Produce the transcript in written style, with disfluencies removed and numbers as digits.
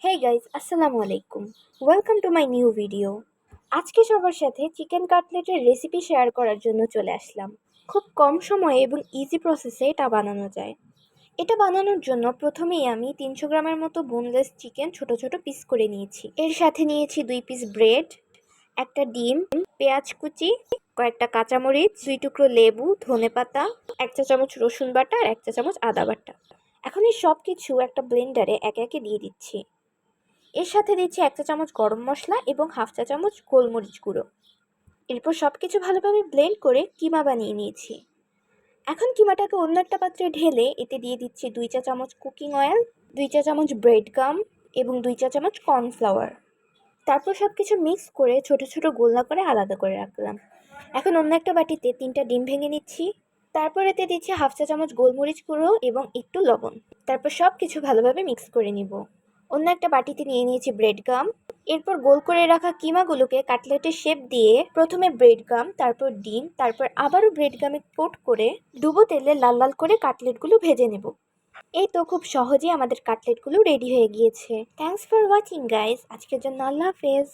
Hey guys, আসসালামু আলাইকুম। Welcome to my new video. আজকে সবার সাথে চিকেন কাটলেটের রেসিপি শেয়ার করার জন্য চলে আসলাম। খুব কম সময়ে এবং ইজি প্রসেসে এটা বানানো যায়। এটা বানানোর জন্য প্রথমেই আমি 300 গ্রামের মতো বোনলেস চিকেন ছোট ছোট পিস করে নিয়েছি। এর সাথে নিয়েছি 2 পিস ব্রেড, একটা ডিম, পেঁয়াজ কুচি, কয়েকটা কাঁচামরিচ, 2 টুকরো লেবু, ধনেপাতা, 1 চা চামচ রসুন বাটা আর 1 চা চামচ আদা বাটা। এখন এই সব কিছু একটা ব্লেন্ডারে একে একে দিয়ে দিচ্ছি। এর সাথে দিচ্ছি 1 চা চামচ গরম মশলা এবং হাফ চা চামচ গোলমরিচ গুঁড়ো। এরপর সব কিছু ভালোভাবে ব্লেন্ড করে কিমা বানিয়ে নিয়েছি। এখন কিমাটাকে অন্য একটা পাত্রে ঢেলে এতে দিয়ে দিচ্ছি 2 চা চামচ কুকিং অয়েল, 2 চা চামচ ব্রেড গাম এবং 2 চা চামচ কর্নফ্লাওয়ার। তারপর সব কিছু মিক্স করে ছোট ছোট গোলা করে আলাদা করে রাখলাম। এখন অন্য একটা বাটিতে 3টা ডিম ভেঙে নিচ্ছি। তারপর এতে দিচ্ছি হাফ চা চামচ গোলমরিচ গুঁড়ো এবং একটু লবণ। তারপর সব কিছু ভালোভাবে মিক্স করে নিব। অন্য একটা বাটিতে নিয়ে নিয়েছি ব্রেড গাম। এরপর গোল করে রাখা কিমাগুলোকে কাটলেটের শেপ দিয়ে প্রথমে ব্রেড গাম, তারপর ডিম, তারপর আবারও ব্রেড গামে কোট করে ডুবো তেলে লাল লাল করে কাটলেটগুলো ভেজে নেব। এই তো খুব সহজেই আমাদের কাটলেটগুলো রেডি হয়ে গিয়েছে। Thanks for watching guys. আজকের জন্য আল্লাহ হাফেজ।